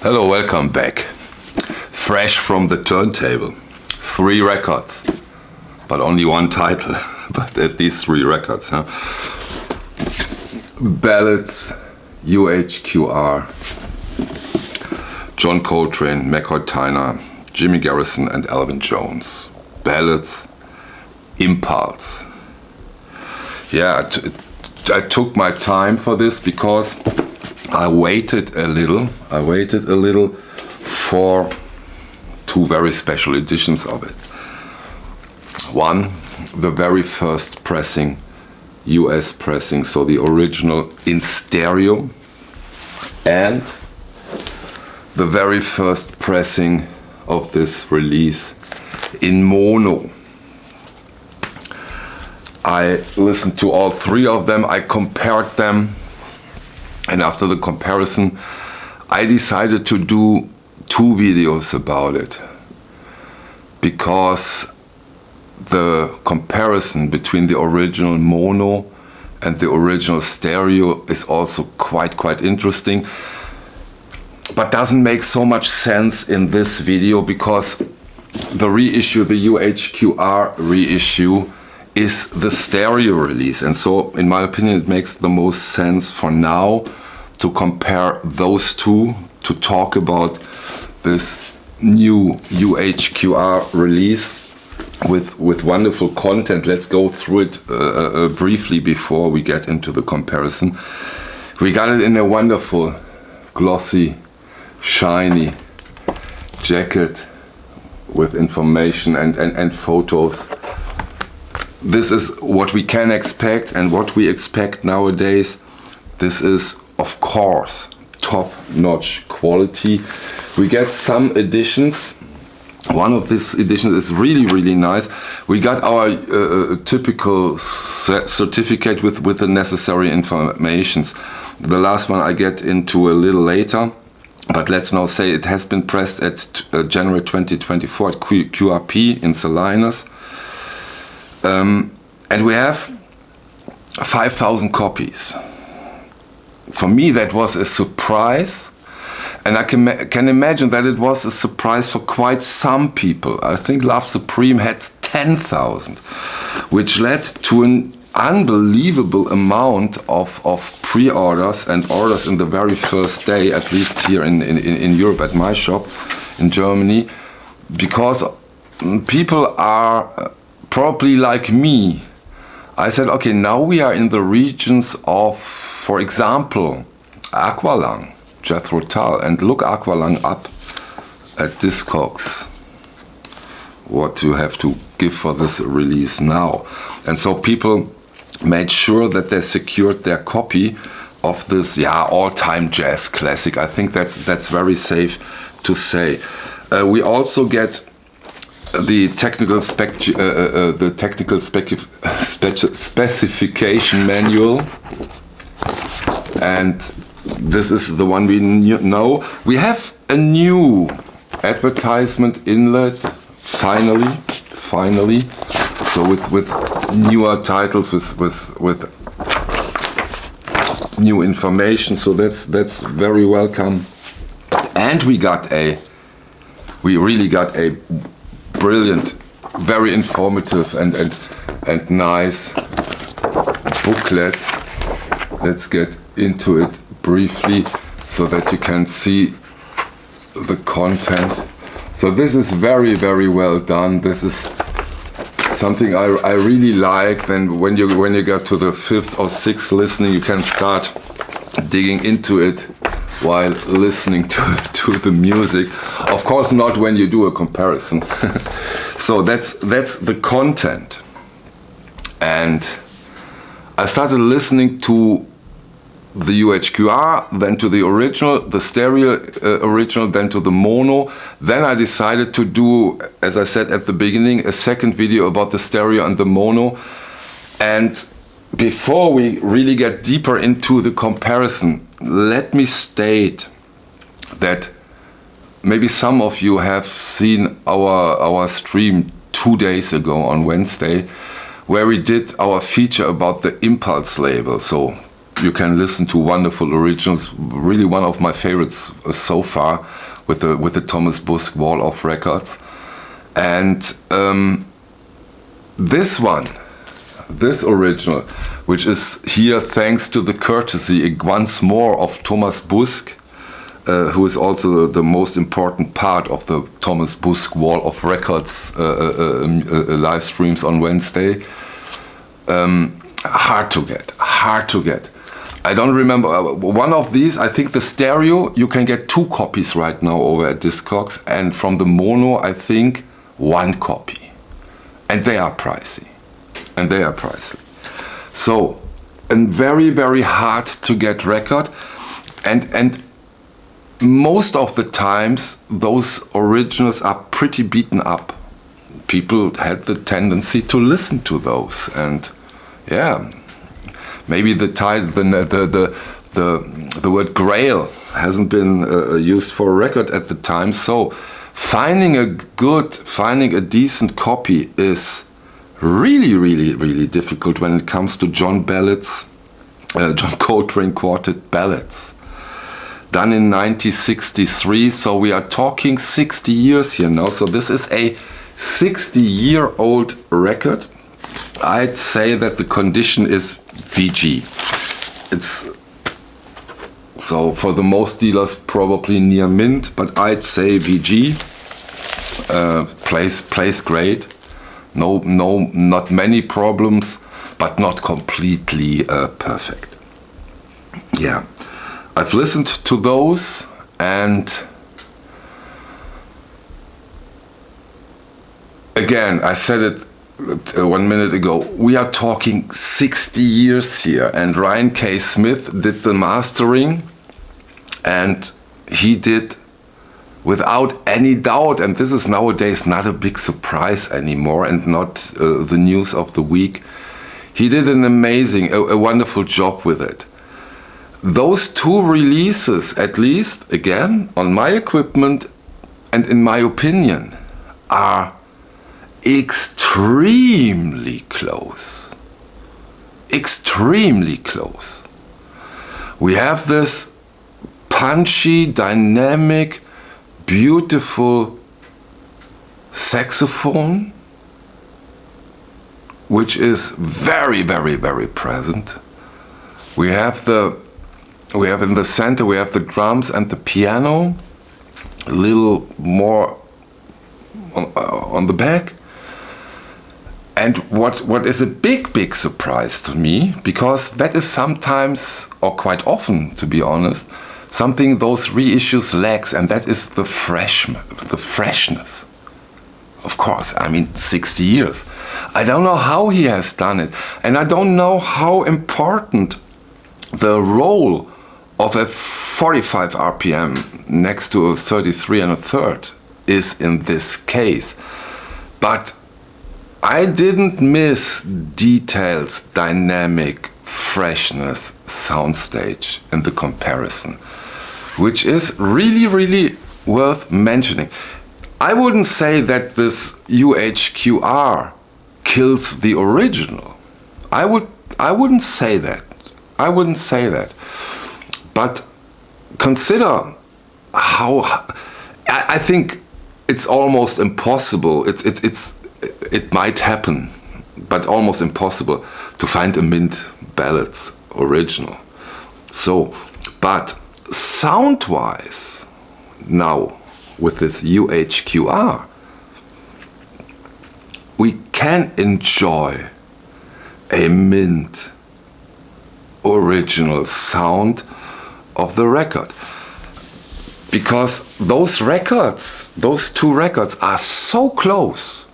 Hello, welcome back. Fresh from the turntable. 3 records, but only one title, but at least 3 records, huh? Ballads UHQR, John Coltrane, McCoy Tyner, Jimmy Garrison and Elvin Jones. Ballads, Impulse. Yeah, I took my time for this because I waited a little for 2 very special editions of it. One, the very first pressing, US pressing, so the original in stereo, and the very first pressing of this release in mono. I listened to all 3 of them, I compared them, and after the comparison I decided to do 2 videos about it, because the comparison between the original mono and the original stereo is also quite interesting, but doesn't make so much sense in this video because the reissue, the UHQR reissue, is the stereo release, and so in my opinion it makes the most sense for now to compare those 2, to talk about this new UHQR release with wonderful content. Let's go through it briefly before we get into the comparison. We got it in a wonderful, glossy, shiny jacket with information and photos. This is what we can expect and what we expect nowadays. This is, of course, top-notch quality. We get some editions. One of these editions is really nice. We got our typical certificate with the necessary informations. The last one I get into a little later, but let's now say it has been pressed at January 2024 at QRP in Salinas. And we have 5,000 copies. For me that was a surprise, and I can imagine that it was a surprise for quite some people. I think Love Supreme had 10,000, which led to an unbelievable amount of pre-orders and orders in the very first day, at least here in Europe at my shop in Germany, because people are probably like me. I said, okay, now we are in the regions of, for example, Aqualung, Jethro Tull, and look Aqualung up at Discogs, what you have to give for this release now. And so people made sure that they secured their copy of this all-time jazz classic. I think that's very safe to say. We also get the technical specification manual, and this is the one we know. We have a new advertisement inlet, finally. So with newer titles, with new information. So that's very welcome. And we really got a brilliant, very informative and nice booklet. Let's get into it briefly so that you can see the content. So this is very well done. This is something I really like. Then when you get to the 5th or 6th listening, you can start digging into it while listening to the music. Of course not when you do a comparison. So that's the content. And I started listening to the UHQR, then to the original, the stereo original, then to the mono. Then I decided to do, as I said at the beginning, a second video about the stereo and the mono. And before we really get deeper into the comparison, let me state that maybe some of you have seen our stream 2 days ago on Wednesday, where we did our feature about the Impulse label. So you can listen to wonderful originals. Really, one of my favorites so far with the Thomas Busk Wall of Records, and this original, which is here thanks to the courtesy once more of Thomas Busk, who is also the most important part of the Thomas Busk Wall of Records live streams on Wednesday. Hard to get. I don't remember one of these. I think the stereo, you can get 2 copies right now over at Discogs, and from the mono, I think 1 copy, and they are pricey. So, a very, very hard to get record, and most of the times those originals are pretty beaten up. People had the tendency to listen to those, and yeah, maybe the word grail hasn't been used for a record at the time. So finding a decent copy is really, really, really difficult when it comes to John Coltrane Quartet Ballads, done in 1963. So we are talking 60 years here now. So this is a 60-year-old record. I'd say that the condition is VG. It's so for the most dealers probably near mint, but I'd say VG. Plays great. No, not many problems, but not completely perfect. Yeah, I've listened to those, and again, I said it 1 minute ago, we are talking 60 years here, and Ryan K. Smith did the mastering, and he did without any doubt, and this is nowadays not a big surprise anymore and not the news of the week, he did an amazing, a wonderful job with it. Those 2 releases, at least, again, on my equipment and in my opinion, are extremely close. Extremely close. We have this punchy, dynamic, beautiful saxophone, which is very, very, very present. We have in the center, we have the drums and the piano, a little more on the back. And what is a big surprise to me, because that is sometimes, or quite often to be honest, something those reissues lacks, and that is the freshness. Of course, I mean 60 years. I don't know how he has done it, and I don't know how important the role of a 45 RPM next to a 33 1/3 is in this case. But I didn't miss details, dynamic, freshness, soundstage in the comparison, which is really, really worth mentioning. I wouldn't say that this UHQR kills the original. I wouldn't say that. But consider how I think it's almost impossible. It might happen, but almost impossible to find a mint ballads original. So, but sound-wise, now with this UHQR, we can enjoy a mint original sound of the record. Because those records, those 2 records are so close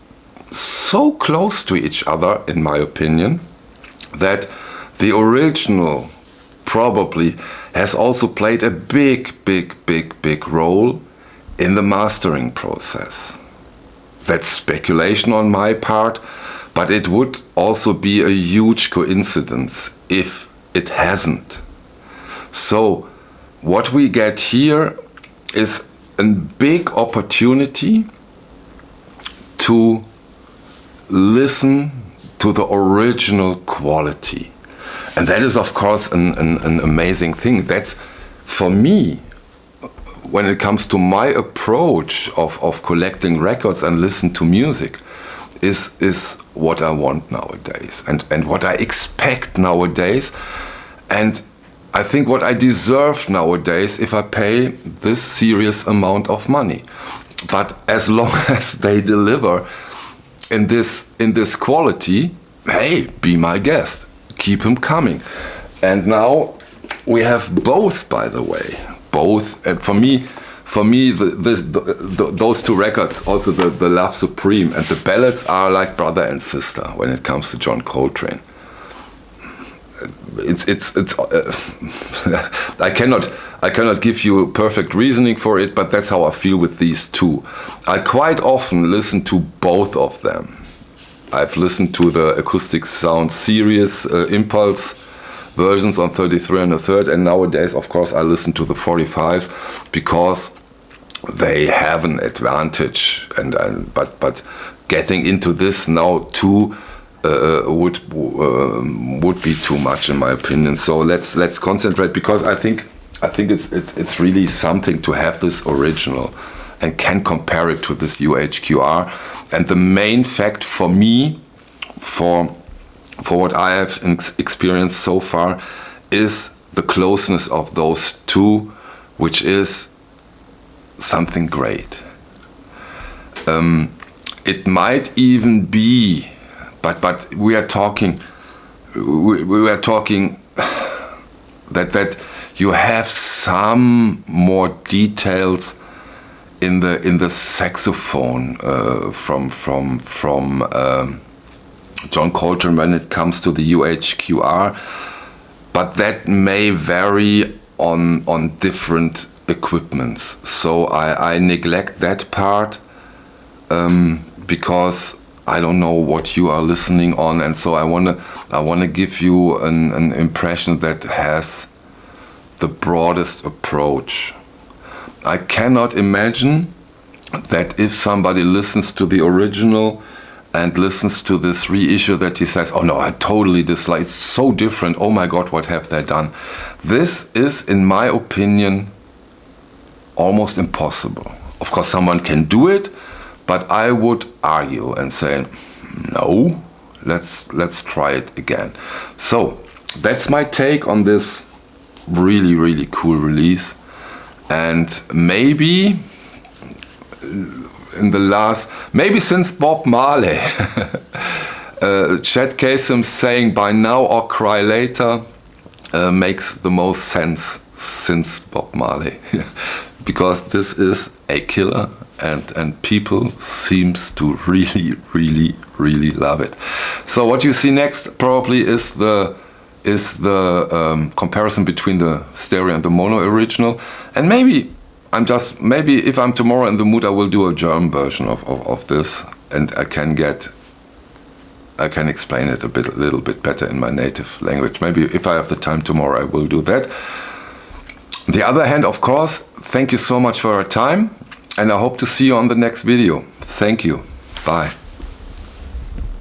to each other, in my opinion, that the original probably has also played a big role in the mastering process. That's speculation on my part, but it would also be a huge coincidence if it hasn't. So what we get here is a big opportunity to listen to the original quality. And that is, of course, an amazing thing. That's, for me, when it comes to my approach of collecting records and listen to music, is what I want nowadays, and what I expect nowadays, and I think what I deserve nowadays if I pay this serious amount of money. But as long as they deliver in this quality, hey, be my guest, keep them coming. And now we have both, by the way, both. And for me, those two records, also the Love Supreme and the Ballads, are like brother and sister when it comes to John Coltrane. I cannot give you perfect reasoning for it, but that's how I feel with these two. I quite often listen to both of them. I've listened to the acoustic sound series impulse versions on 33 and a third, and nowadays, of course, I listen to the 45s because they have an advantage. But getting into this now too would be too much, in my opinion. So let's concentrate, because I think it's really something to have this original and can compare it to this UHQR. And the main fact for me, for what I have experienced so far, is the closeness of those two, which is something great. It might even be, but we are talking that you have some more details in the saxophone from John Coltrane when it comes to the UHQR, but that may vary on different equipments. So I neglect that part because I don't know what you are listening on, and so I wanna give you an impression that has the broadest approach. I cannot imagine that if somebody listens to the original and listens to this reissue, that he says, oh no, I totally dislike, it's so different, oh my God, what have they done? This is, in my opinion, almost impossible. Of course, someone can do it, but I would argue and say, no, let's try it again. So that's my take on this really, really cool release. And maybe maybe since Bob Marley, Chet Kasem saying "Buy Now or Cry Later" makes the most sense since Bob Marley, because this is a killer, and people seems to really, really, really love it. So what you see next probably is the comparison between the stereo and the mono original, and maybe if I'm tomorrow in the mood, I will do a German version of this, and I can explain it a little bit better in my native language. Maybe if I have the time tomorrow, I will do that. On the other hand, of course, thank you so much for your time, and I hope to see you on the next video. Thank you. Bye.